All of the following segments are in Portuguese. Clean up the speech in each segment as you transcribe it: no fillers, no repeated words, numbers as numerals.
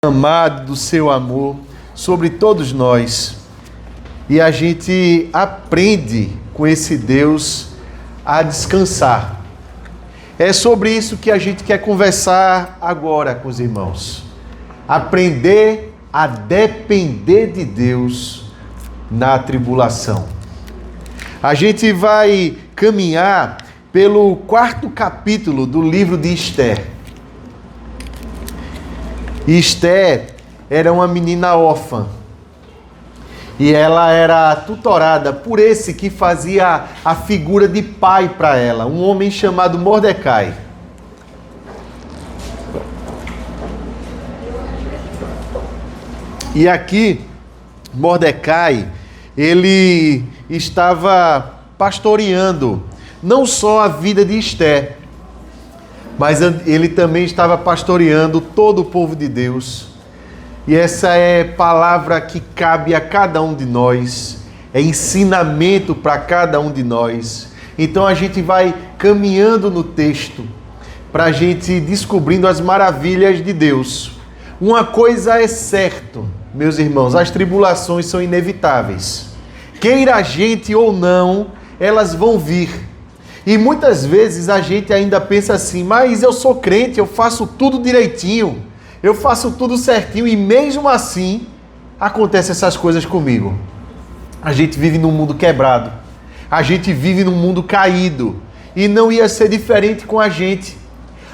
amado do seu amor sobre todos nós. E a gente aprende com esse Deus a descansar. É sobre isso que a gente quer conversar agora com os irmãos. Aprender a depender de Deus na tribulação. A gente vai caminhar pelo 4º capítulo do livro de Esther. Esther era uma menina órfã. E ela era tutorada por esse que fazia a figura de pai para ela, um homem chamado Mordecai. E aqui, Mordecai, ele estava pastoreando não só a vida de Esther, mas ele também estava pastoreando todo o povo de Deus. E essa é palavra que cabe a cada um de nós, é ensinamento para cada um de nós. Então a gente vai caminhando no texto, para a gente ir descobrindo as maravilhas de Deus. Uma coisa é certo, meus irmãos, as tribulações são inevitáveis. Queira a gente ou não, elas vão vir. E muitas vezes a gente ainda pensa assim, mas eu sou crente, eu faço tudo direitinho, eu faço tudo certinho e mesmo assim acontecem essas coisas comigo. A gente vive num mundo quebrado, a gente vive num mundo caído e não ia ser diferente com a gente.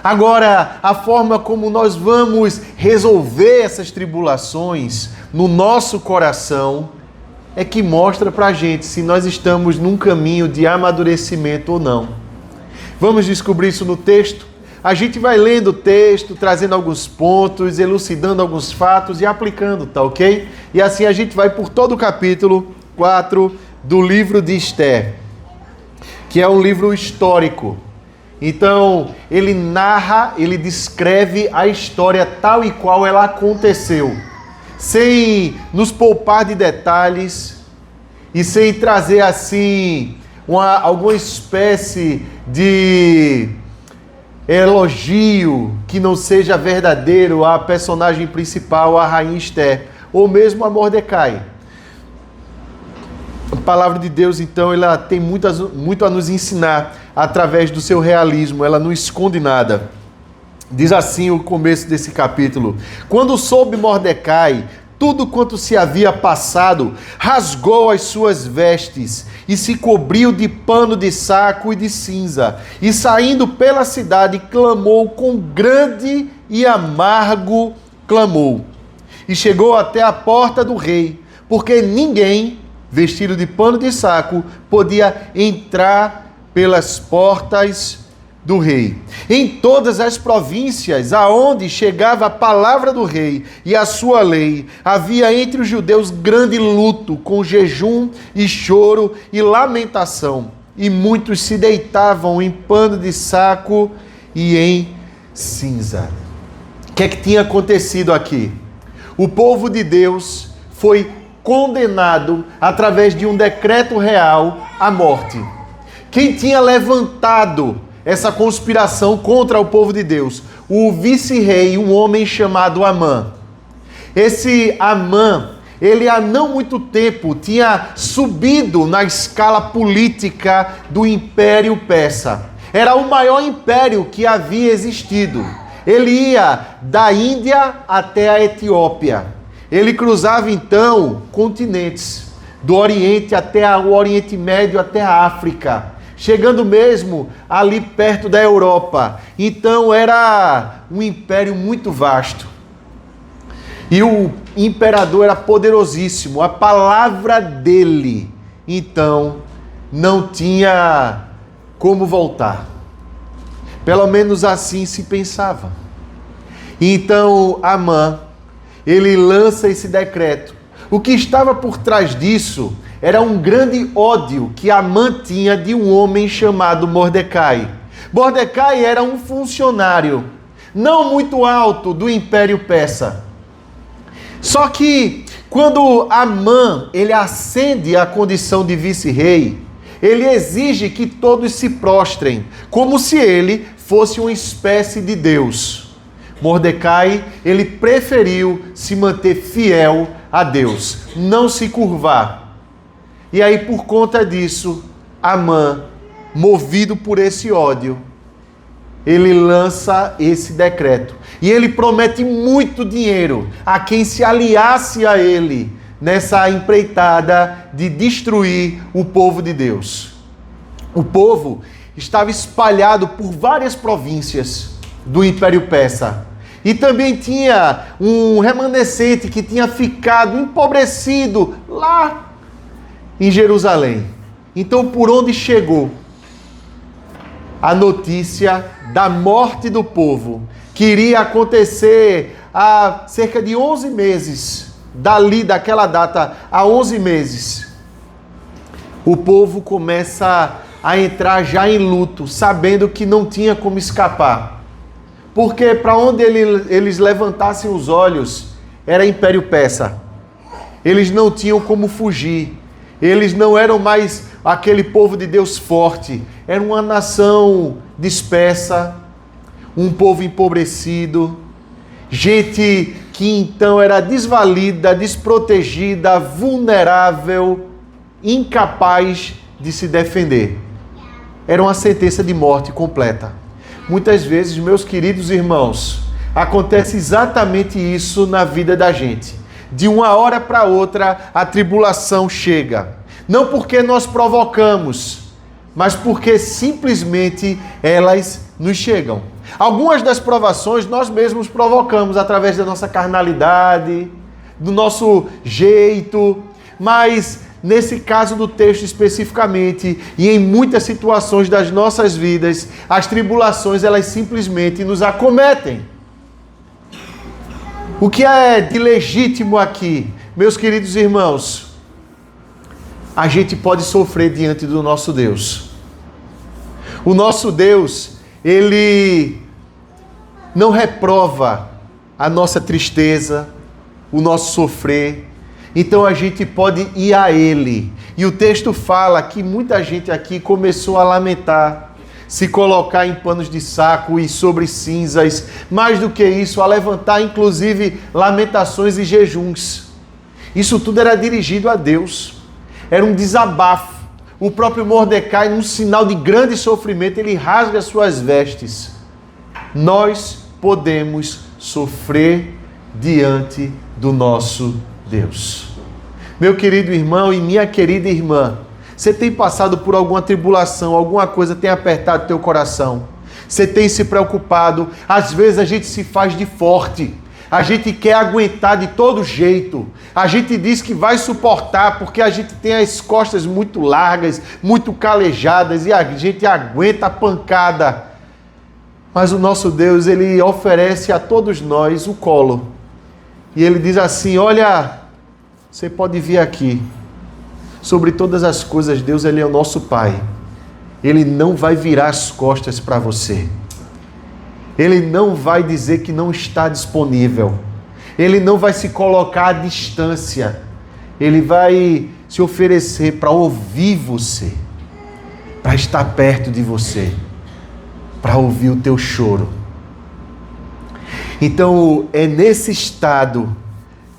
Agora, a forma como nós vamos resolver essas tribulações no nosso coração é que mostra pra gente se nós estamos num caminho de amadurecimento ou não. Vamos descobrir isso no texto? A gente vai lendo o texto, trazendo alguns pontos, elucidando alguns fatos e aplicando, tá ok? E assim a gente vai por todo o capítulo 4 do livro de Esther, que é um livro histórico. Então, ele narra, ele descreve a história tal e qual ela aconteceu, sem nos poupar de detalhes e sem trazer assim alguma espécie de elogio que não seja verdadeiro à personagem principal, a rainha Esther, ou mesmo a Mordecai. A palavra de Deus, então, ela tem muito a nos ensinar através do seu realismo, ela não esconde nada. Diz assim o começo desse capítulo: quando soube Mordecai tudo quanto se havia passado, rasgou as suas vestes e se cobriu de pano de saco e de cinza, e saindo pela cidade clamou com grande e amargo clamor. E chegou até a porta do rei, porque ninguém, vestido de pano de saco, podia entrar pelas portas do rei. Em todas as províncias aonde chegava a palavra do rei e a sua lei, havia entre os judeus grande luto, com jejum e choro e lamentação, e muitos se deitavam em pano de saco e em cinza. O que é que tinha acontecido aqui? O povo de Deus foi condenado através de um decreto real à morte. Quem tinha levantado essa conspiração contra o povo de Deus? O vice-rei, um homem chamado Amã. Esse Amã, ele há não muito tempo tinha subido na escala política do Império Persa. Era o maior império que havia existido. Ele ia da Índia até a Etiópia. Ele cruzava então continentes, do Oriente até o Oriente Médio, até a África, chegando mesmo ali perto da Europa. Então era um império muito vasto. E o imperador era poderosíssimo. A palavra dele, então, não tinha como voltar. Pelo menos assim se pensava. Então Amã, ele lança esse decreto. O que estava por trás disso era um grande ódio que Amã tinha de um homem chamado Mordecai. Mordecai era um funcionário, não muito alto, do Império Persa. Só que quando Amã, ele ascende à condição de vice-rei, ele exige que todos se prostrem, como se ele fosse uma espécie de Deus. Mordecai, ele preferiu se manter fiel a Deus, não se curvar. E aí, por conta disso, Amã, movido por esse ódio, ele lança esse decreto. E ele promete muito dinheiro a quem se aliasse a ele nessa empreitada de destruir o povo de Deus. O povo estava espalhado por várias províncias do Império Persa. E também tinha um remanescente que tinha ficado empobrecido lá em Jerusalém. Então, por onde chegou a notícia da morte do povo, que iria acontecer há cerca de 11 meses, daquela data, há 11 meses, o povo começa a entrar já em luto, sabendo que não tinha como escapar. Porque para onde eles levantassem os olhos, era Império Persa. Eles não tinham como fugir. Eles não eram mais aquele povo de Deus forte. Era uma nação dispersa, um povo empobrecido, gente que então era desvalida, desprotegida, vulnerável, incapaz de se defender. Era uma sentença de morte completa. Muitas vezes, meus queridos irmãos, acontece exatamente isso na vida da gente. De uma hora para outra, a tribulação chega. Não porque nós provocamos, mas porque simplesmente elas nos chegam. Algumas das provações nós mesmos provocamos através da nossa carnalidade, do nosso jeito, mas nesse caso do texto especificamente, e em muitas situações das nossas vidas, as tribulações elas simplesmente nos acometem. O que é de legítimo aqui, meus queridos irmãos? A gente pode sofrer diante do nosso Deus. O nosso Deus, Ele não reprova a nossa tristeza, o nosso sofrer. Então a gente pode ir a Ele. E o texto fala que muita gente aqui começou a lamentar, se colocar em panos de saco e sobre cinzas. Mais do que isso, a levantar inclusive lamentações e jejuns. Isso tudo era dirigido a Deus. Era um desabafo. O próprio Mordecai, num sinal de grande sofrimento, ele rasga suas vestes. Nós podemos sofrer diante do nosso Deus. Meu querido irmão e minha querida irmã, você tem passado por alguma tribulação, alguma coisa tem apertado teu coração, você tem se preocupado, às vezes a gente se faz de forte, a gente quer aguentar de todo jeito, a gente diz que vai suportar porque a gente tem as costas muito largas, muito calejadas e a gente aguenta a pancada. Mas o nosso Deus, Ele oferece a todos nós o colo. E Ele diz assim, olha, você pode vir aqui. Sobre todas as coisas, Deus, Ele é o nosso Pai. Ele não vai virar as costas para você. Ele não vai dizer que não está disponível. Ele não vai se colocar à distância. Ele vai se oferecer para ouvir você, para estar perto de você, para ouvir o teu choro. Então, é nesse estado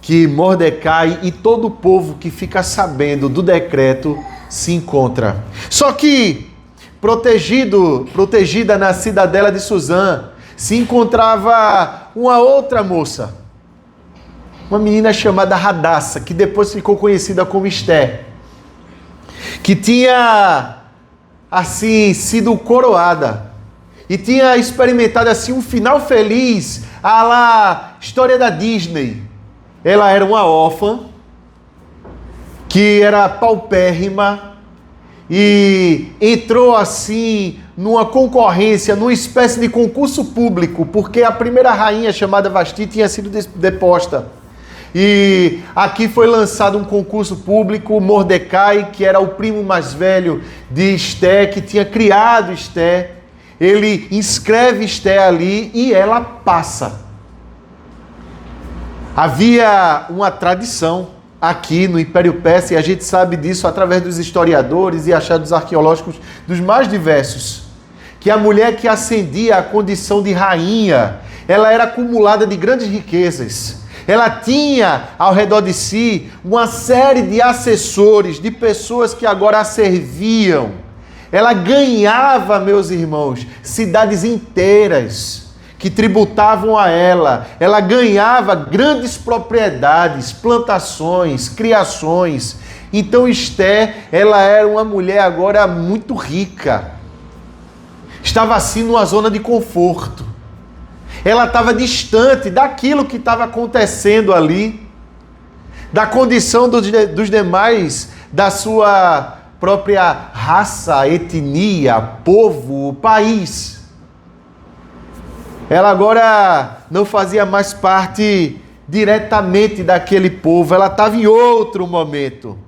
que Mordecai e todo o povo que fica sabendo do decreto se encontra. Só que, protegida na cidadela de Suzã, se encontrava uma outra moça, uma menina chamada Radassa, que depois ficou conhecida como Esté, que tinha, assim, sido coroada e tinha experimentado, assim, um final feliz, à la história da Disney. Ela era uma órfã, que era paupérrima, e entrou assim numa concorrência, numa espécie de concurso público, porque a primeira rainha, chamada Vasti, tinha sido deposta. E aqui foi lançado um concurso público. Mordecai, que era o primo mais velho de Esté, que tinha criado Esté, ele inscreve Esté ali e ela passa. Havia uma tradição aqui no Império Persa, e a gente sabe disso através dos historiadores e achados arqueológicos dos mais diversos, que a mulher que ascendia à condição de rainha, ela era acumulada de grandes riquezas. Ela tinha ao redor de si uma série de assessores, de pessoas que agora a serviam. Ela ganhava, meus irmãos, cidades inteiras que tributavam a ela. Ela ganhava grandes propriedades, plantações, criações. Então Esther, ela era uma mulher agora muito rica. Estava assim numa zona de conforto. Ela estava distante daquilo que estava acontecendo ali, da condição dos demais, da sua própria raça, etnia, povo, país. Ela agora não fazia mais parte diretamente daquele povo, ela estava em outro momento.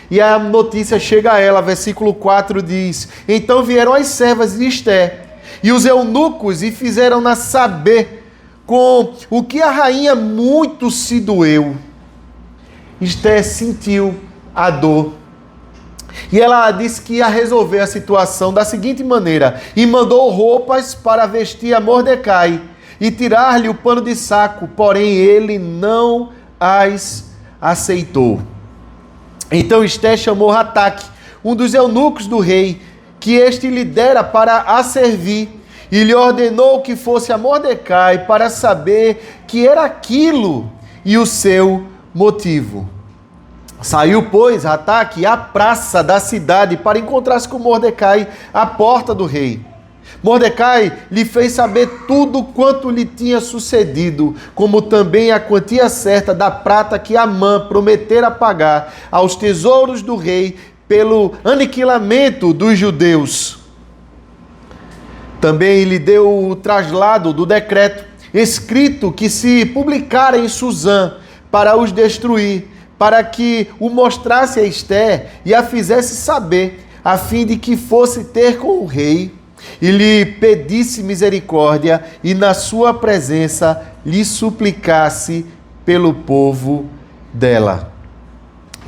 E a notícia chega a ela, versículo 4 diz: então vieram as servas de Esther e os eunucos e fizeram-na saber com o que a rainha muito se doeu. Esther sentiu a dor. E ela disse que ia resolver a situação da seguinte maneira: e mandou roupas para vestir a Mordecai e tirar-lhe o pano de saco, porém ele não as aceitou. Então Esther chamou Ataque, um dos eunucos do rei, que este lhe dera para a servir, e lhe ordenou que fosse a Mordecai para saber que era aquilo e o seu motivo. Saiu, pois, Ataque à praça da cidade para encontrar-se com Mordecai à porta do rei. Mordecai lhe fez saber tudo quanto lhe tinha sucedido, como também a quantia certa da prata que Amã prometera pagar aos tesouros do rei pelo aniquilamento dos judeus. Também lhe deu o traslado do decreto, escrito que se publicara em Suzã para os destruir, para que o mostrasse a Esther e a fizesse saber, a fim de que fosse ter com o rei e lhe pedisse misericórdia e na sua presença lhe suplicasse pelo povo dela.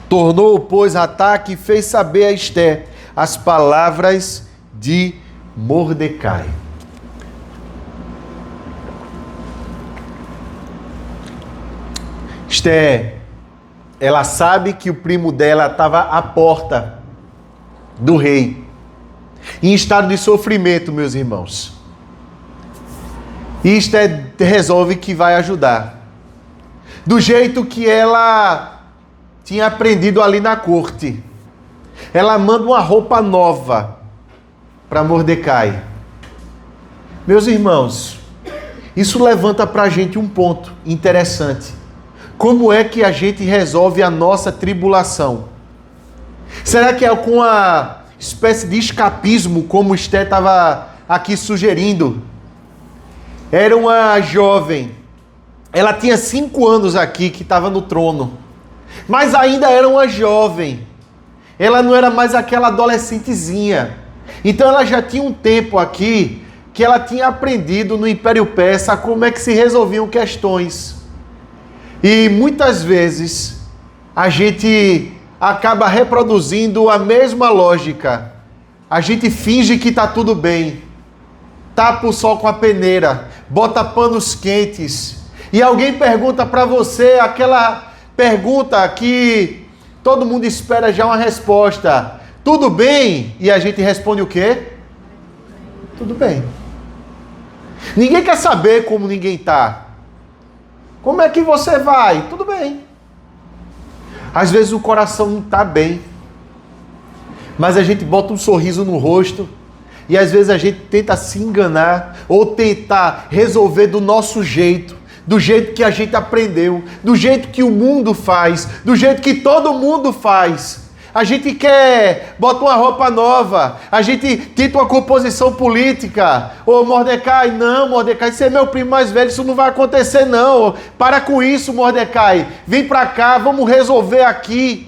Tornou, pois, Ataque e fez saber a Esther as palavras de Mordecai. Esther, ela sabe que o primo dela estava à porta do rei, em estado de sofrimento, meus irmãos. E Esther resolve que vai ajudar, do jeito que ela tinha aprendido ali na corte. Ela manda uma roupa nova para Mordecai. Meus irmãos, isso levanta para a gente um ponto interessante. Como é que a gente resolve a nossa tribulação? Será que é com a espécie de escapismo, como Esther estava aqui sugerindo? Era uma jovem, ela tinha 5 anos aqui que estava no trono, mas ainda era uma jovem, ela não era mais aquela adolescentezinha. Então ela já tinha um tempo aqui que ela tinha aprendido no Império Persa como é que se resolviam questões. E muitas vezes a gente acaba reproduzindo a mesma lógica. A gente finge que está tudo bem, tapa o sol com a peneira, bota panos quentes, e alguém pergunta para você aquela pergunta que todo mundo espera já uma resposta: tudo bem? E a gente responde o quê? Tudo bem. Ninguém quer saber como ninguém está. Como é que você vai? Tudo bem. Às vezes o coração não está bem, mas a gente bota um sorriso no rosto e às vezes a gente tenta se enganar ou tentar resolver do nosso jeito, do jeito que a gente aprendeu, do jeito que o mundo faz, do jeito que todo mundo faz. A gente quer, bota uma roupa nova, a gente tenta uma composição política. Ô Mordecai, não, Mordecai, você é meu primo mais velho, isso não vai acontecer não. Para com isso, Mordecai, vem pra cá, vamos resolver aqui.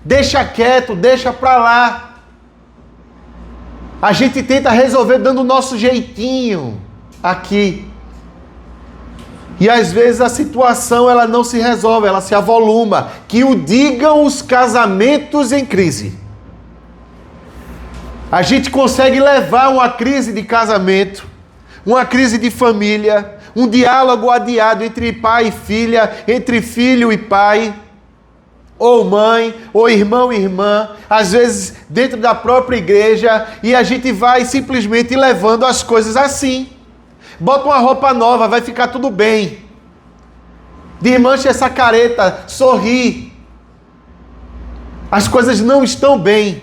Deixa quieto, deixa pra lá. A gente tenta resolver dando o nosso jeitinho aqui. E às vezes a situação ela não se resolve, ela se avoluma. Que o digam os casamentos em crise. A gente consegue levar uma crise de casamento, uma crise de família, um diálogo adiado entre pai e filha, entre filho e pai, ou mãe, ou irmão e irmã, às vezes dentro da própria igreja, e a gente vai simplesmente levando as coisas assim. Bota uma roupa nova, vai ficar tudo bem. Desmancha essa careta, sorri. As coisas não estão bem.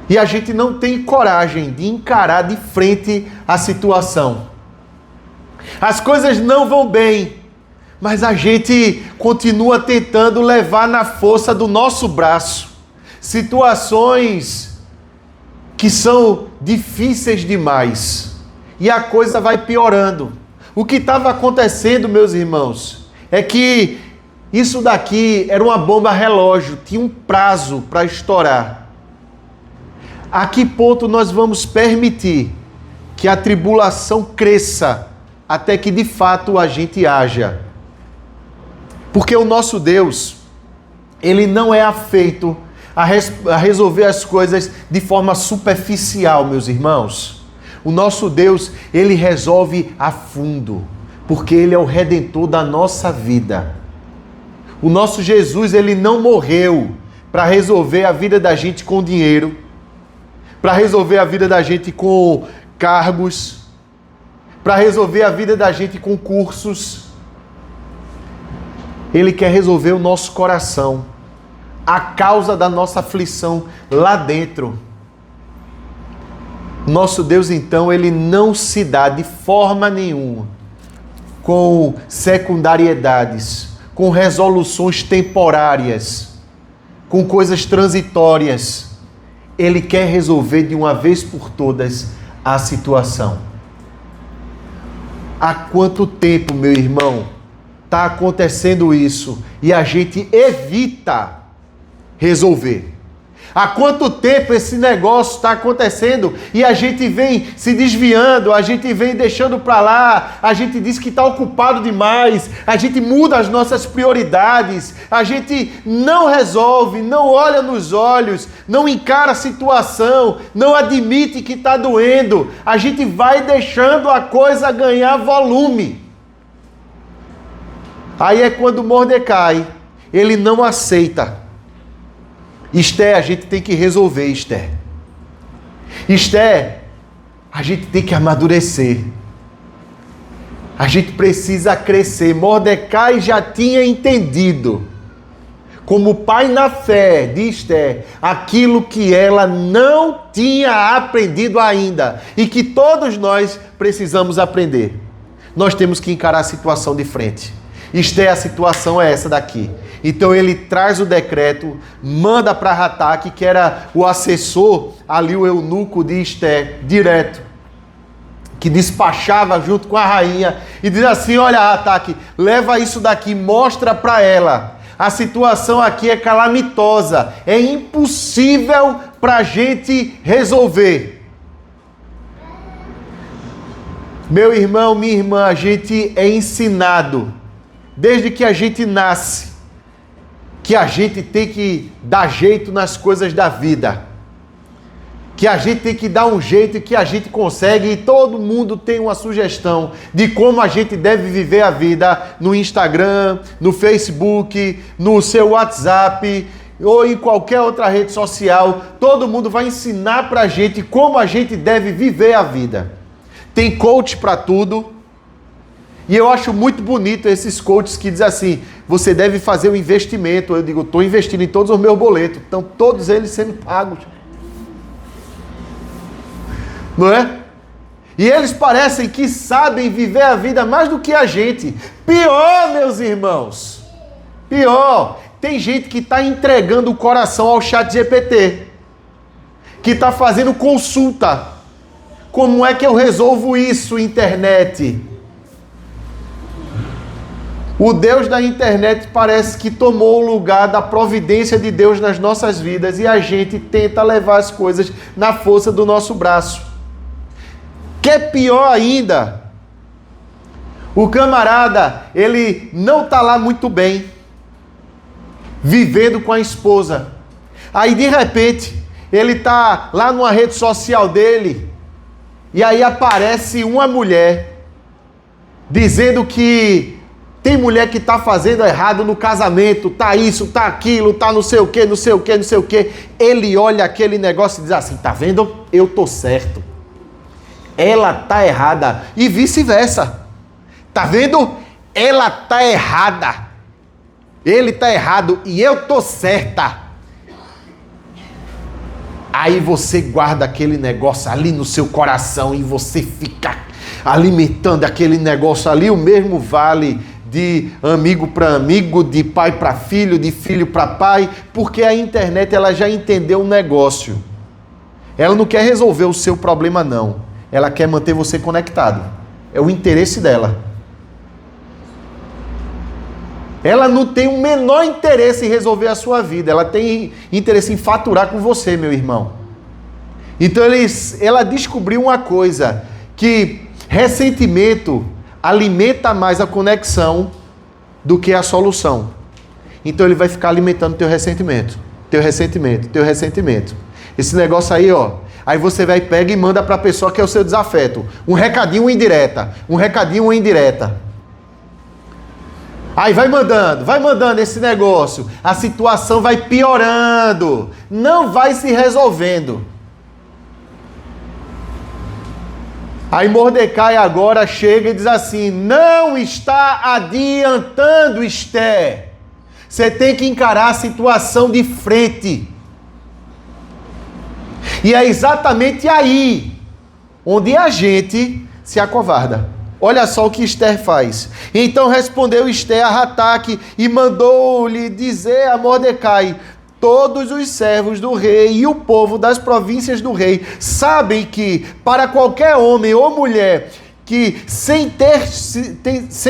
E a gente não tem coragem de encarar de frente a situação. As coisas não vão bem, mas a gente continua tentando levar na força do nosso braço situações que são difíceis demais. E a coisa vai piorando. O que estava acontecendo, meus irmãos, é que isso daqui era uma bomba relógio, tinha um prazo para estourar. A que ponto nós vamos permitir que a tribulação cresça até que de fato a gente haja? Porque o nosso Deus, ele não é afeito a resolver as coisas de forma superficial, meus irmãos. O nosso Deus, ele resolve a fundo, porque ele é o redentor da nossa vida. O nosso Jesus, ele não morreu para resolver a vida da gente com dinheiro, para resolver a vida da gente com cargos, para resolver a vida da gente com cursos. Ele quer resolver o nosso coração, a causa da nossa aflição lá dentro. Nosso Deus, então, ele não se dá de forma nenhuma com secundariedades, com resoluções temporárias, com coisas transitórias. Ele quer resolver de uma vez por todas a situação. Há quanto tempo, meu irmão, está acontecendo isso e a gente evita resolver? Há quanto tempo esse negócio está acontecendo e a gente vem se desviando, a gente vem deixando para lá, a gente diz que está ocupado demais, a gente muda as nossas prioridades, a gente não resolve, não olha nos olhos, não encara a situação, não admite que está doendo, a gente vai deixando a coisa ganhar volume. Aí é quando Mordecai, ele não aceita. Esther, a gente tem que resolver, Esther. Esther, a gente tem que amadurecer. A gente precisa crescer. Mordecai já tinha entendido, como pai na fé de Esther, aquilo que ela não tinha aprendido ainda e que todos nós precisamos aprender. Nós temos que encarar a situação de frente. Esther, a situação é essa daqui. Então ele traz o decreto, manda para Rataque, que era o assessor, ali o eunuco de Esther, direto, que despachava junto com a rainha, e diz assim: olha, Rataque, leva isso daqui, mostra para ela. A situação aqui é calamitosa, é impossível para a gente resolver. Meu irmão, minha irmã, a gente é ensinado, desde que a gente nasce, que a gente tem que dar jeito nas coisas da vida, que a gente tem que dar um jeito que a gente consegue, e todo mundo tem uma sugestão de como a gente deve viver a vida no Instagram, no Facebook, no seu WhatsApp ou em qualquer outra rede social. Todo mundo vai ensinar pra gente como a gente deve viver a vida. Tem coach para tudo. E eu acho muito bonito esses coaches que dizem assim: você deve fazer um investimento. Eu digo, estou investindo em todos os meus boletos. Estão todos eles sendo pagos. Não é? E eles parecem que sabem viver a vida mais do que a gente. Pior, meus irmãos. Pior. Tem gente que está entregando o coração ao ChatGPT. Que está fazendo consulta. Como é que eu resolvo isso, internet? O Deus da internet parece que tomou o lugar da providência de Deus nas nossas vidas e a gente tenta levar as coisas na força do nosso braço. Que é pior ainda, o camarada, ele não está lá muito bem, vivendo com a esposa. Aí de repente, ele está lá numa rede social dele e aí aparece uma mulher dizendo que tem mulher que está fazendo errado no casamento, tá isso, tá aquilo, tá não sei o que, não sei o que, não sei o que. Ele olha aquele negócio e diz assim, tá vendo? Eu tô certo. Ela tá errada. E vice-versa. Tá vendo? Ela tá errada. Ele tá errado e eu tô certa. Aí você guarda aquele negócio ali no seu coração e você fica alimentando aquele negócio ali. O mesmo vale de amigo para amigo, de pai para filho, de filho para pai, porque a internet ela já entendeu o negócio. Ela não quer resolver o seu problema não. Ela quer manter você conectado. É o interesse dela. Ela não tem o menor interesse em resolver a sua vida. Ela tem interesse em faturar com você, meu irmão. Então ela descobriu uma coisa, que ressentimento alimenta mais a conexão do que a solução. Então ele vai ficar alimentando teu ressentimento. Esse negócio aí, ó. Aí você vai, pega e manda para a pessoa que é o seu desafeto. Um recadinho, uma indireta. Aí vai mandando esse negócio. A situação vai piorando. Não vai se resolvendo. Aí Mordecai agora chega e diz assim, não está adiantando, Esther. Você tem que encarar a situação de frente. E é exatamente aí onde a gente se acovarda. Olha só o que Esther faz. Então respondeu Esther a Hataque e mandou-lhe dizer a Mordecai, todos os servos do rei e o povo das províncias do rei sabem que para qualquer homem ou mulher que sem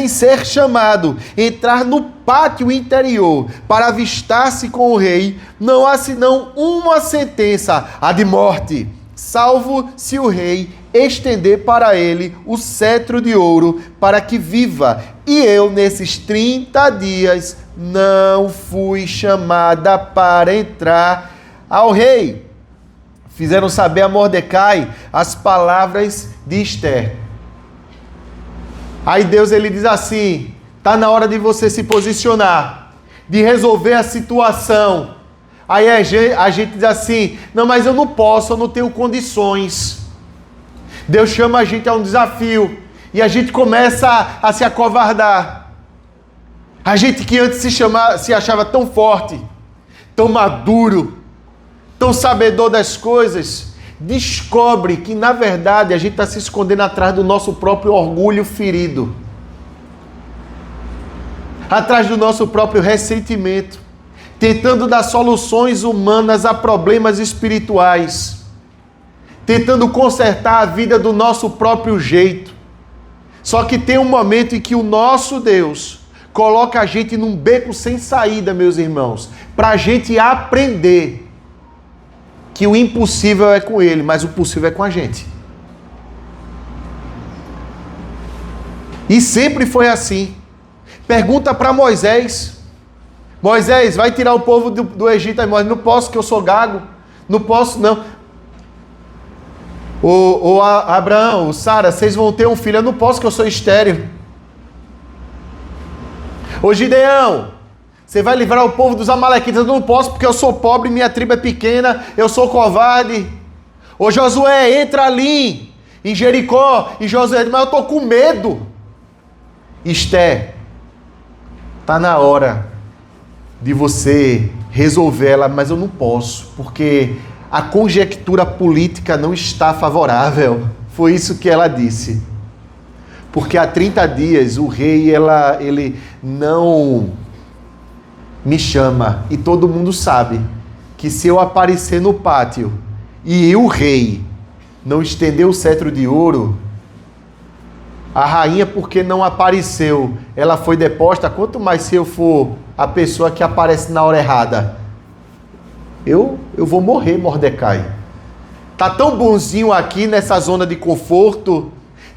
ser chamado entrar no pátio interior para avistar-se com o rei, não há senão uma sentença, a de morte, salvo se o rei estender para ele o cetro de ouro para que viva. E eu, nesses 30 dias, não fui chamada para entrar ao rei. Fizeram saber a Mordecai as palavras de Esther. Aí Deus ele diz assim, tá na hora de você se posicionar, de resolver a situação. Aí a gente diz assim, não, mas eu não posso, eu não tenho condições. Deus chama a gente a um desafio e a gente começa a se acovardar. A gente que antes se achava tão forte, tão maduro, tão sabedor das coisas, descobre que na verdade a gente está se escondendo atrás do nosso próprio orgulho ferido, atrás do nosso próprio ressentimento, tentando dar soluções humanas a problemas espirituais, tentando consertar a vida do nosso próprio jeito. Só que tem um momento em que o nosso Deus coloca a gente num beco sem saída, meus irmãos, para a gente aprender que o impossível é com Ele, mas o possível é com a gente. E sempre foi assim. Pergunta para Moisés. Moisés, vai tirar o povo do Egito. Aí Moisés, não posso, que eu sou gago. Não posso, não. Abraão, Sara, vocês vão ter um filho. Eu não posso, que eu sou estéril. Ô Gideão, você vai livrar o povo dos amalequitas. Eu não posso, porque eu sou pobre, minha tribo é pequena, eu sou covarde. Ô Josué, entra ali em Jericó. E Josué, mas eu estou com medo. Esther, está na hora de você resolver ela, mas eu não posso, porque a conjectura política não está favorável. Foi isso que ela disse. Porque há 30 dias o rei, ele não me chama. E todo mundo sabe que se eu aparecer no pátio e o rei não estender o cetro de ouro, a rainha, porque não apareceu, ela foi deposta. Quanto mais se eu for a pessoa que aparece na hora errada, eu vou morrer, Mordecai. Tá tão bonzinho aqui nessa zona de conforto,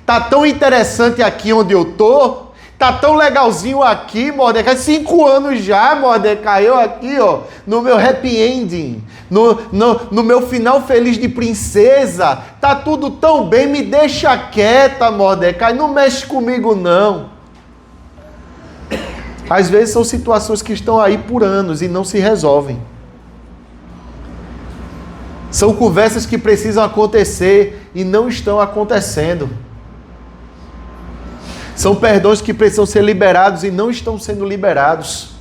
tá tão interessante aqui onde eu tô, Tá tão legalzinho aqui, Mordecai. 5 anos já, Mordecai. Eu aqui, ó, no meu happy ending. No meu final feliz de princesa. Tá tudo tão bem. Me deixa quieta, Mordecai. Não mexe comigo, não. Às vezes são situações que estão aí por anos e não se resolvem. São conversas que precisam acontecer e não estão acontecendo. São perdões que precisam ser liberados e não estão sendo liberados.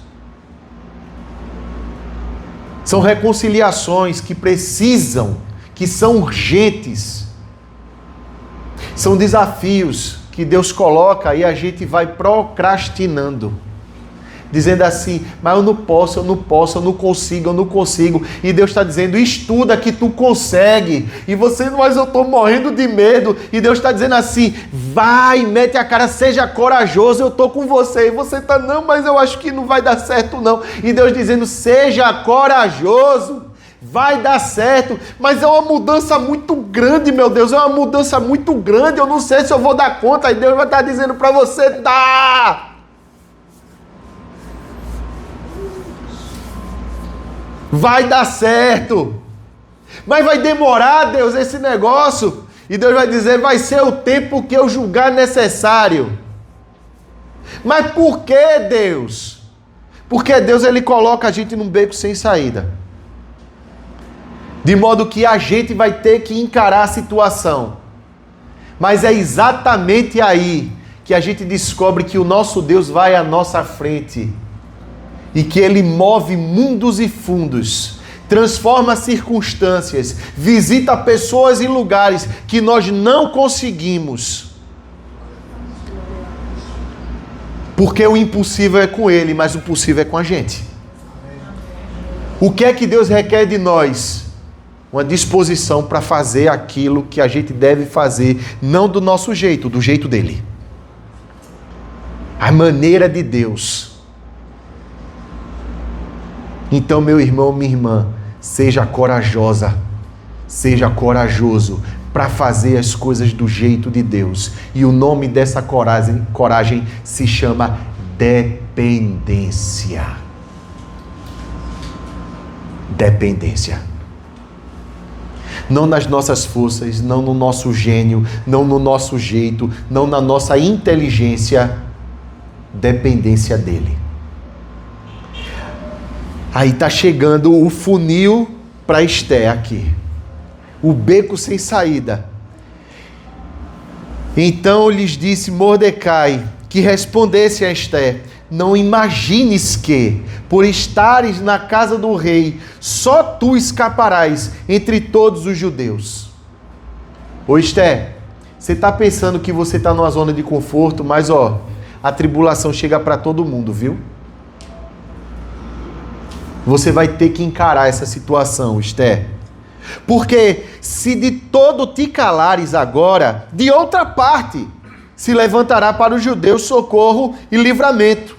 São reconciliações que precisam, que são urgentes. São desafios que Deus coloca e a gente vai procrastinando. Dizendo assim, mas eu não posso, eu não consigo. E Deus está dizendo, estuda que tu consegue. E você, mas eu estou morrendo de medo. E Deus está dizendo assim, vai, mete a cara, seja corajoso, eu estou com você. E você está, não, mas eu acho que não vai dar certo não. E Deus dizendo, seja corajoso, vai dar certo. Mas é uma mudança muito grande, meu Deus, é uma mudança muito grande. Eu não sei se eu vou dar conta. E Deus vai estar dizendo para você, dá! Vai dar certo. Mas vai demorar, Deus, esse negócio. E Deus vai dizer, vai ser o tempo que eu julgar necessário. Mas por que, Deus? Porque Deus, Ele coloca a gente num beco sem saída. De modo que a gente vai ter que encarar a situação. Mas é exatamente aí que a gente descobre que o nosso Deus vai à nossa frente. E que Ele move mundos e fundos, transforma circunstâncias, visita pessoas e lugares que nós não conseguimos. Porque o impossível é com Ele, mas o possível é com a gente. O que é que Deus requer de nós? Uma disposição para fazer aquilo que a gente deve fazer, não do nosso jeito, do jeito dele. A maneira de Deus. Então, meu irmão, minha irmã, seja corajosa, seja corajoso para fazer as coisas do jeito de Deus. E o nome dessa coragem se chama dependência. Dependência. Não nas nossas forças, não no nosso gênio, não no nosso jeito, não na nossa inteligência. Dependência dele. Aí está chegando o funil para Esther aqui. O beco sem saída. Então lhes disse Mordecai que respondesse a Esther: não imagines que, por estares na casa do rei, só tu escaparás entre todos os judeus. Ô Esther, você está pensando que você está numa zona de conforto, mas a tribulação chega para todo mundo, viu? Você vai ter que encarar essa situação, Esther. Porque se de todo te calares agora, de outra parte se levantará para os judeus socorro e livramento.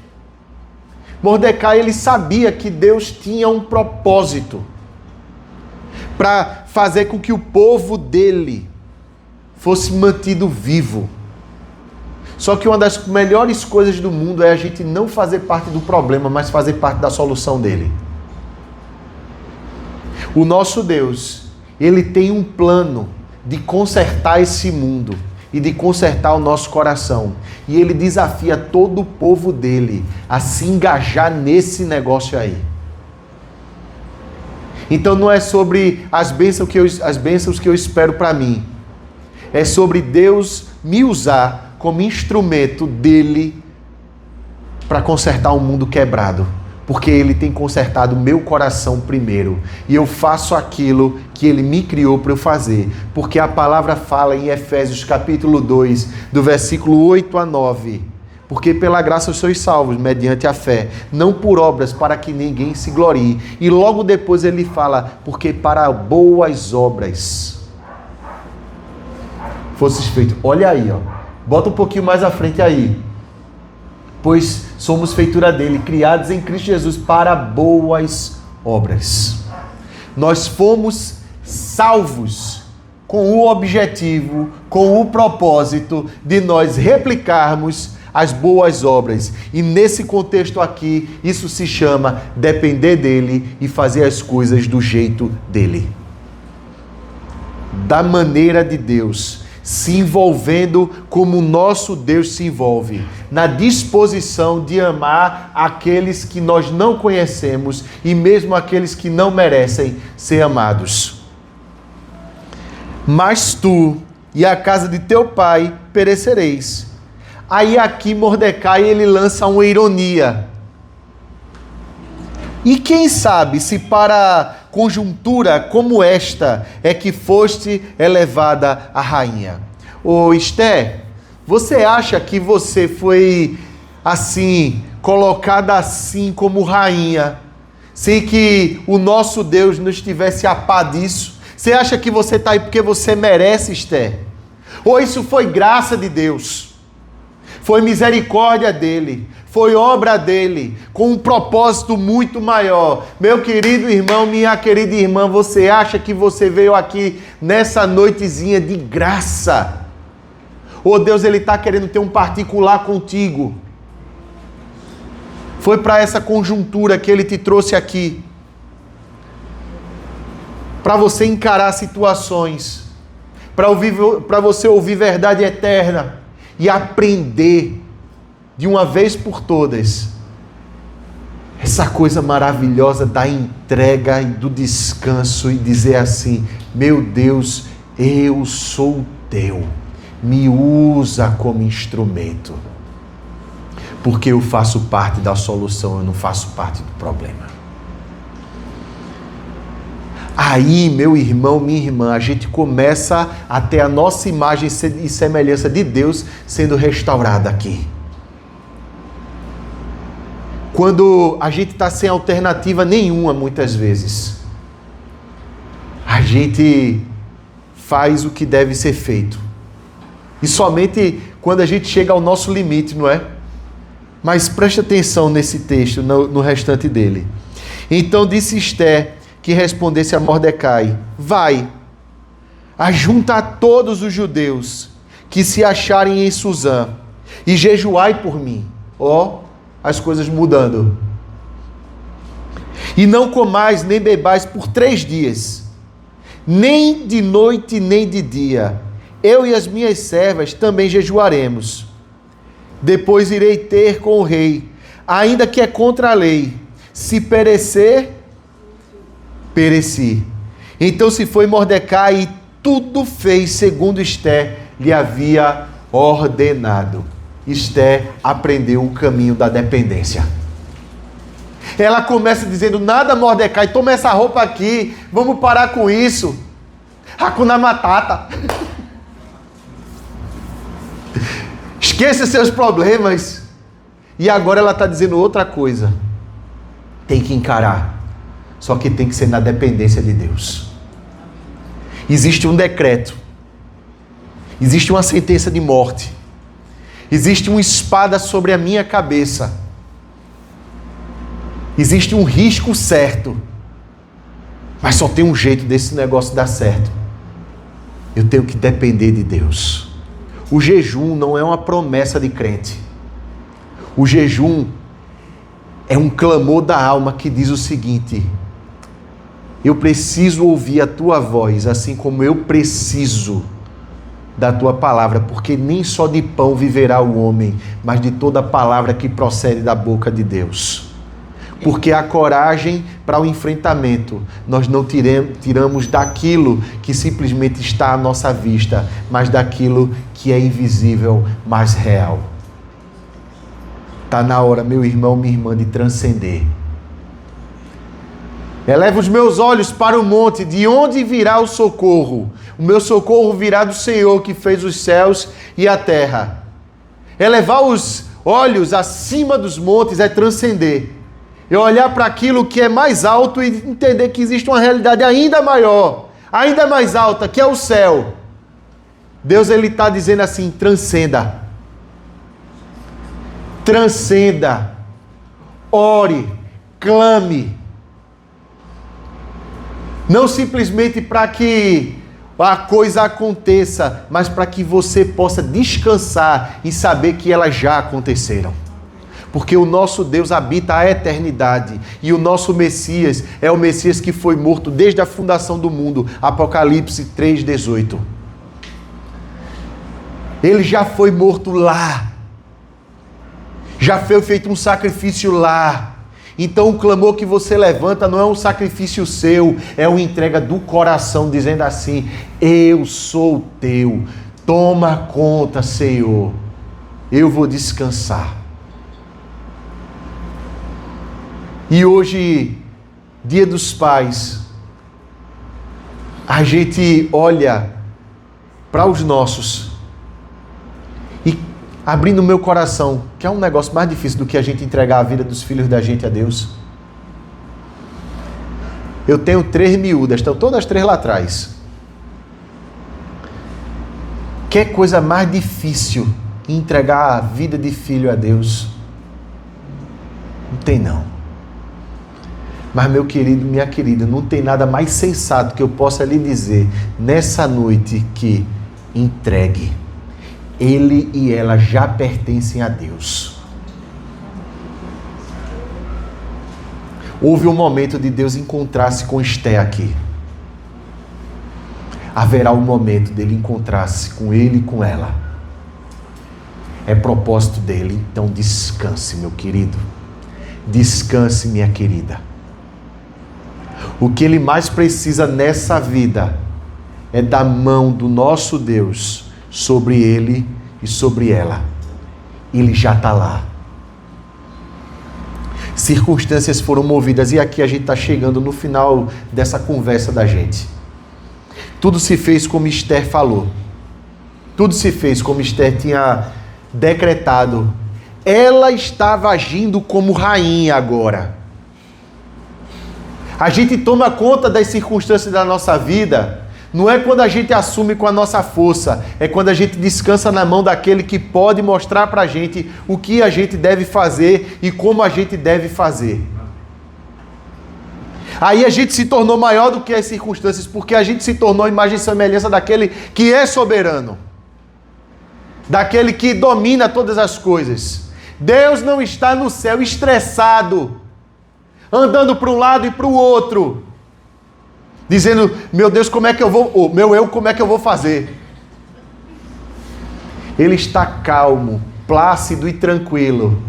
Mordecai, ele sabia que Deus tinha um propósito para fazer com que o povo dele fosse mantido vivo. Só que uma das melhores coisas do mundo é a gente não fazer parte do problema, mas fazer parte da solução dele. O nosso Deus, Ele tem um plano de consertar esse mundo e de consertar o nosso coração. E Ele desafia todo o povo dele a se engajar nesse negócio aí. Então não é sobre as bênçãos que eu espero para mim. É sobre Deus me usar como instrumento dele para consertar um mundo quebrado. Porque Ele tem consertado o meu coração primeiro. E eu faço aquilo que Ele me criou para eu fazer. Porque a palavra fala em Efésios capítulo 2, do versículo 8 a 9. Porque pela graça sois salvos, mediante a fé, não por obras, para que ninguém se glorie. E logo depois ele fala, porque para boas obras fosses feitos. Olha aí, bota um pouquinho mais à frente aí. Pois somos feitura dele, criados em Cristo Jesus para boas obras. Nós fomos salvos com o objetivo, com o propósito de nós replicarmos as boas obras. E nesse contexto aqui, isso se chama depender dele e fazer as coisas do jeito dele. Da maneira de Deus, se envolvendo como o nosso Deus se envolve, na disposição de amar aqueles que nós não conhecemos e mesmo aqueles que não merecem ser amados. Mas tu e a casa de teu pai perecereis. Aí aqui Mordecai ele lança uma ironia. E quem sabe se para conjuntura como esta é que foste elevada a rainha. Ô Esther, você acha que você foi assim, colocada assim como rainha, sem que o nosso Deus não estivesse a par disso? Você acha que você está aí porque você merece, Esther? Ou isso foi graça de Deus? Foi misericórdia dele? Foi obra dele, com um propósito muito maior. Meu querido irmão, minha querida irmã, você acha que você veio aqui nessa noitezinha de graça? Ou Deus ele está querendo ter um particular contigo? Foi para essa conjuntura que ele te trouxe aqui. Para você encarar situações. Para você ouvir verdade eterna. E aprender de uma vez por todas, essa coisa maravilhosa da entrega e do descanso e dizer assim, meu Deus, eu sou teu, me usa como instrumento, porque eu faço parte da solução, eu não faço parte do problema. Aí, meu irmão, minha irmã, a gente começa a ter a nossa imagem e semelhança de Deus sendo restaurada aqui. Quando a gente está sem alternativa nenhuma, muitas vezes, a gente faz o que deve ser feito. E somente quando a gente chega ao nosso limite, não é? Mas preste atenção nesse texto, no restante dele. Então disse Esther, que respondesse a Mordecai, vai, ajunta a todos os judeus que se acharem em Suzã, e jejuai por mim. As coisas mudando. E não comais nem bebais por 3 dias, nem de noite nem de dia. Eu e as minhas servas também jejuaremos. Depois irei ter com o rei, ainda que é contra a lei. Se perecer, pereci. Então se foi Mordecai e tudo fez segundo Esther lhe havia ordenado. Esther aprendeu o caminho da dependência. Ela começa dizendo, nada Mordecai, toma essa roupa aqui, vamos parar com isso. Hakuna Matata. Esqueça seus problemas. E agora ela está dizendo outra coisa. Tem que encarar. Só que tem que ser na dependência de Deus. Existe um decreto. Existe uma sentença de morte. Existe uma espada sobre a minha cabeça. Existe um risco certo. Mas só tem um jeito desse negócio dar certo. Eu tenho que depender de Deus. O jejum não é uma promessa de crente. O jejum é um clamor da alma que diz o seguinte: eu preciso ouvir a tua voz, assim como eu preciso da tua palavra, porque nem só de pão viverá o homem, mas de toda palavra que procede da boca de Deus. Porque a coragem para o enfrentamento, nós não tiramos daquilo que simplesmente está à nossa vista, mas daquilo que é invisível, mas real. Está na hora, meu irmão, minha irmã, de transcender. Eleva os meus olhos para o monte, de onde virá o socorro? O meu socorro virá do Senhor, que fez os céus e a terra. Elevar os olhos acima dos montes é transcender. É olhar para aquilo que é mais alto e entender que existe uma realidade ainda maior, ainda mais alta, que é o céu. Deus ele está dizendo assim, transcenda. Transcenda. Ore, clame. Não simplesmente para que a coisa aconteça, mas para que você possa descansar e saber que elas já aconteceram. Porque o nosso Deus habita a eternidade e o nosso Messias é o Messias que foi morto desde a fundação do mundo. Apocalipse 3,18. Ele já foi morto lá. Já foi feito um sacrifício lá. Então o clamor que você levanta não é um sacrifício seu, é uma entrega do coração, dizendo assim: eu sou teu, toma conta, Senhor, eu vou descansar. E hoje, Dia dos Pais, a gente olha para os nossos e abrindo o meu coração, que é um negócio mais difícil do que a gente entregar a vida dos filhos da gente a Deus. Eu tenho 3 miúdas, estão todas as 3 lá atrás. Que coisa mais difícil entregar a vida de filho a Deus? Não tem não. Mas meu querido, minha querida, não tem nada mais sensato que eu possa lhe dizer nessa noite que entregue. Ele e ela já pertencem a Deus. Houve um momento de Deus encontrar-se com Esté aqui. Haverá um momento dele encontrar-se com ele e com ela. É propósito dele, então descanse, meu querido. Descanse, minha querida. O que ele mais precisa nessa vida é da mão do nosso Deus sobre ele e sobre ela. Ele já está lá. Circunstâncias foram movidas e aqui a gente está chegando no final dessa conversa da gente. Tudo se fez como Esther falou. Tudo se fez como Esther tinha decretado. Ela estava agindo como rainha agora. A gente toma conta das circunstâncias da nossa vida. Não é quando a gente assume com a nossa força, é quando a gente descansa na mão daquele que pode mostrar para a gente o que a gente deve fazer e como a gente deve fazer. Aí a gente se tornou maior do que as circunstâncias, porque a gente se tornou imagem e semelhança daquele que é soberano, daquele que domina todas as coisas. Deus não está no céu estressado, andando para um lado e para o outro, dizendo: meu Deus, como é que eu vou, meu eu, como é que eu vou fazer? Ele está calmo, plácido e tranquilo,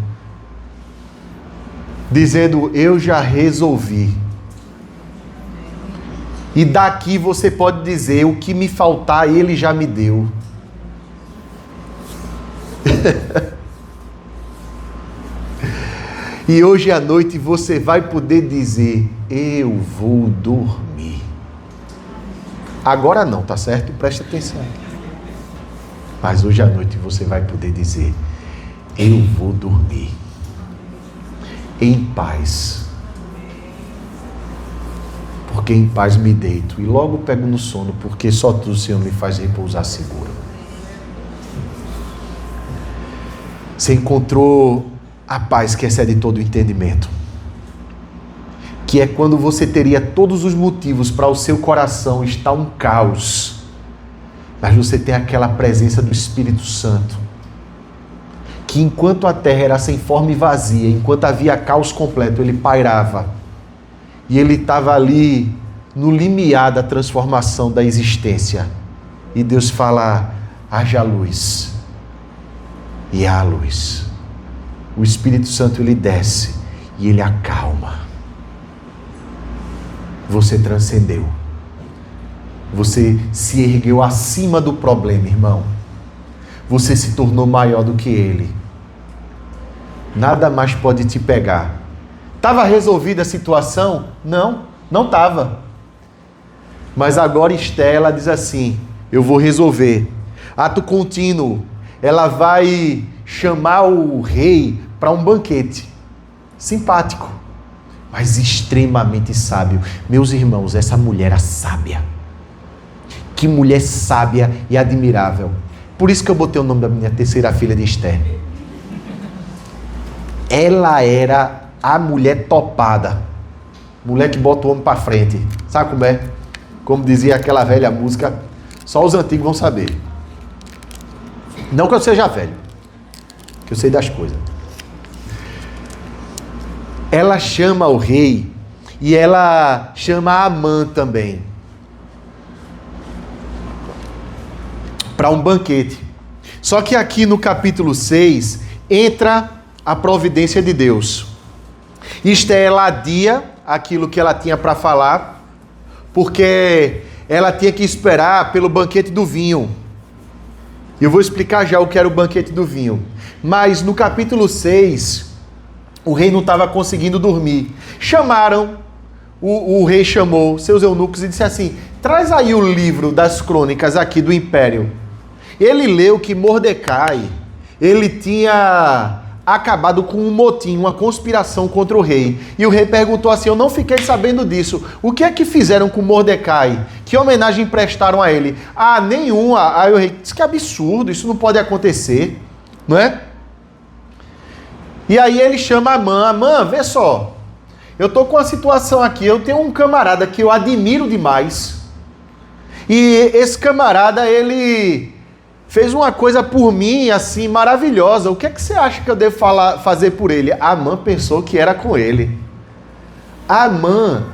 dizendo: eu já resolvi. E daqui você pode dizer: o que me faltar, ele já me deu. E hoje à noite você vai poder dizer: eu vou dormir. Agora não, tá certo? Presta atenção. Mas hoje à noite você vai poder dizer: eu vou dormir em paz. Porque em paz me deito e logo pego no sono, porque só tu, Senhor, me faz repousar seguro. Você encontrou a paz que excede todo o entendimento, que é quando você teria todos os motivos para o seu coração estar um caos, mas você tem aquela presença do Espírito Santo, que enquanto a terra era sem forma e vazia, enquanto havia caos completo, ele pairava, e ele estava ali no limiar da transformação da existência, e Deus fala: haja luz, e há luz. O Espírito Santo, ele desce e ele acalma. Você transcendeu. Você se ergueu acima do problema, irmão. Você se tornou maior do que ele. Nada mais pode te pegar. Estava resolvida a situação? Não, não estava. Mas agora Esté, ela diz assim: eu vou resolver. Ato contínuo. Ela vai chamar o rei para um banquete. Simpático, mas extremamente sábio. Meus irmãos, essa mulher era sábia. Que mulher sábia e admirável. Por isso que eu botei o nome da minha terceira filha de Esté. Ela era a mulher topada. Mulher que bota o homem para frente. Sabe como é? Como dizia aquela velha música: Só os antigos vão saber. Não que eu seja velho, que eu sei das coisas. Ela chama o rei e ela chama Amã também para um banquete. Só que aqui no capítulo 6 entra a providência de Deus. Esther, ela adia aquilo que ela tinha para falar, porque ela tinha que esperar pelo banquete do vinho. Eu vou explicar já o que era o banquete do vinho. Mas no capítulo 6, o rei não estava conseguindo dormir. Chamaram, o rei chamou seus eunucos e disse assim: traz aí o livro das crônicas aqui do império. Ele leu que Mordecai, ele tinha acabado com um motim, uma conspiração contra o rei. E o rei perguntou assim: eu não fiquei sabendo disso. O que é que fizeram com Mordecai? Que homenagem prestaram a ele? Ah, nenhuma. Aí o rei disse: que absurdo, isso não pode acontecer, não é? E aí ele chama Amã. Amã, vê só, eu tô com uma situação aqui, eu tenho um camarada que eu admiro demais. E esse camarada, ele fez uma coisa por mim, assim, maravilhosa. O que é que você acha que eu devo fazer por ele? Amã pensou que era com ele. Amã,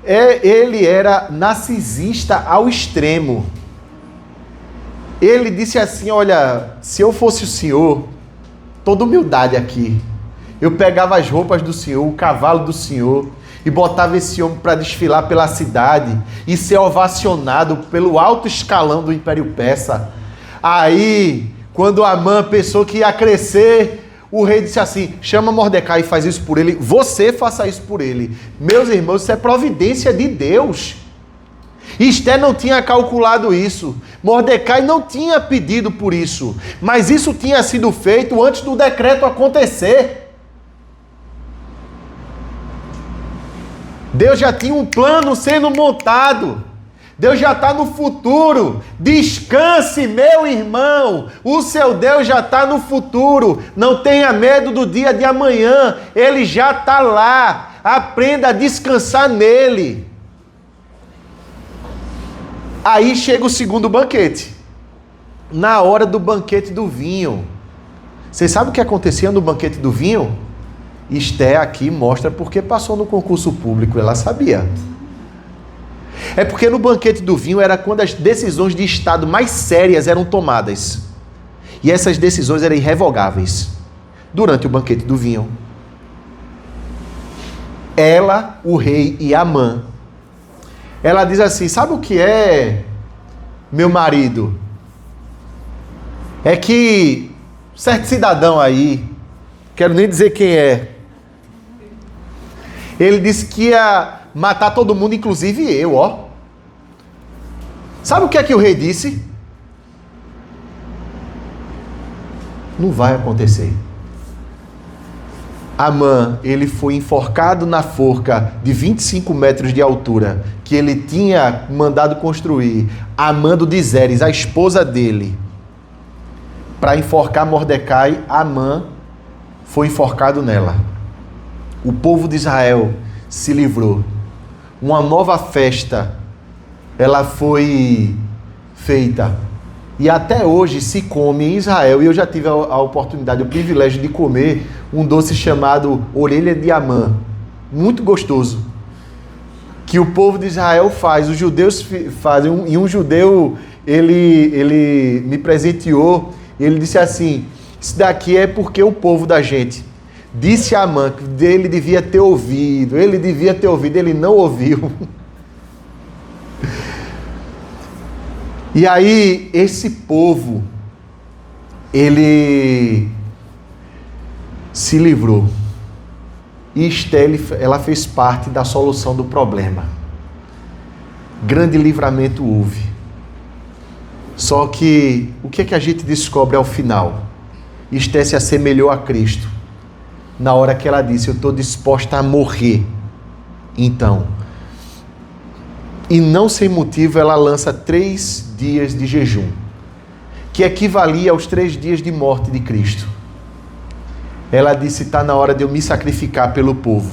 ele era narcisista ao extremo. Ele disse assim: olha, se eu fosse o senhor, toda humildade aqui, eu pegava as roupas do senhor, o cavalo do senhor, e botava esse homem para desfilar pela cidade e ser ovacionado pelo alto escalão do Império Persa. Aí, quando Amã pensou que ia crescer, o rei disse assim: chama Mordecai e faz isso por ele, você faça isso por ele. Meus irmãos, isso é providência de Deus. Esther não tinha calculado isso, Mordecai não tinha pedido por isso, mas isso tinha sido feito antes do decreto acontecer. Deus já tinha um plano sendo montado. Deus já está no futuro. Descanse, meu irmão. O seu Deus já está no futuro. Não tenha medo do dia de amanhã. Ele já está lá. Aprenda a descansar nele. Aí chega o segundo banquete. Na hora do banquete do vinho. Vocês sabem o que acontecia no banquete do vinho? Esther aqui mostra porque passou no concurso público. Ela sabia. É porque no banquete do vinho era quando as decisões de Estado mais sérias eram tomadas. E essas decisões eram irrevogáveis. Durante o banquete do vinho, ela, o rei e Amã, ela diz assim: sabe o que é, meu marido? É que certo cidadão aí, quero nem dizer quem é, ele disse que ia matar todo mundo, inclusive eu, ó. Sabe o que é que o rei disse? Não vai acontecer. Amã, ele foi enforcado na forca de 25 metros de altura, que ele tinha mandado construir, Amando de Zeres, a esposa dele, para enforcar Mordecai. Amã foi enforcado nela. O povo de Israel se livrou. Uma nova festa, ela foi feita. E até hoje se come em Israel, e eu já tive a oportunidade, o privilégio de comer um doce chamado orelha de Amã. Muito gostoso. Que o povo de Israel faz, os judeus fazem, e um judeu, ele me presenteou, ele disse assim: isso daqui é porque o povo da gente disse a Amã que ele devia ter ouvido, ele não ouviu. E aí, esse povo, ele se livrou. E Esther, ela fez parte da solução do problema. Grande livramento houve. Só que, o que é que a gente descobre ao final? Esther se assemelhou a Cristo. Na hora que ela disse: eu estou disposta a morrer. Então, e não sem motivo, ela lança 3 dias de jejum, que equivalia aos 3 dias de morte de Cristo. Ela disse: está na hora de eu me sacrificar pelo povo,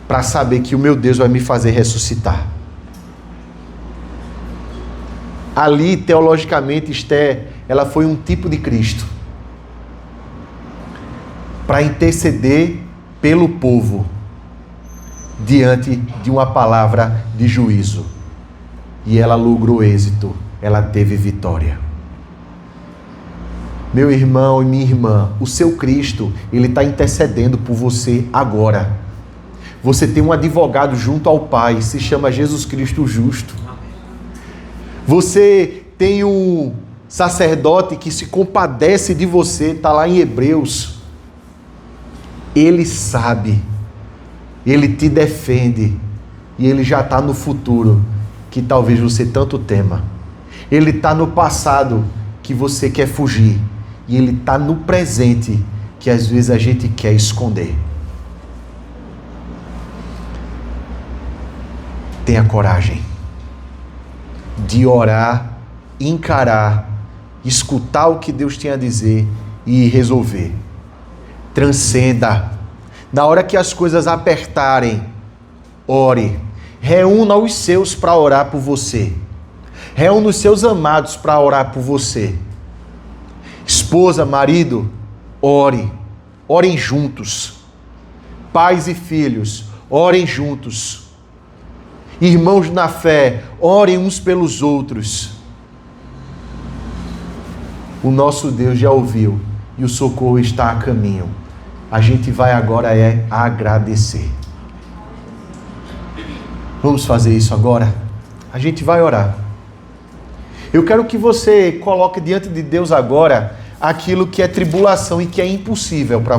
para saber que o meu Deus vai me fazer ressuscitar. Ali, teologicamente, Esther, ela foi um tipo de Cristo para interceder pelo povo diante de uma palavra de juízo. E ela logrou êxito, ela teve vitória. Meu irmão e minha irmã, o seu Cristo, ele está intercedendo por você agora. Você tem um advogado junto ao Pai, se chama Jesus Cristo Justo. Você tem um sacerdote que se compadece de você, está lá em Hebreus. Ele sabe, ele te defende e ele já está no futuro que talvez você tanto tema. Ele está no passado que você quer fugir e ele está no presente que às vezes a gente quer esconder. Tenha coragem de orar, encarar, escutar o que Deus tem a dizer e resolver. Transcenda. Na hora que as coisas apertarem, ore. Reúna os seus para orar por você. Reúna os seus amados para orar por você. Esposa, marido, ore. Orem juntos. Pais e filhos, orem juntos. Irmãos na fé, orem uns pelos outros. O nosso Deus já ouviu e o socorro está a caminho. A gente vai agora agradecer. Vamos fazer isso agora? A gente vai orar. Eu quero que você coloque diante de Deus agora aquilo que é tribulação e que é impossível para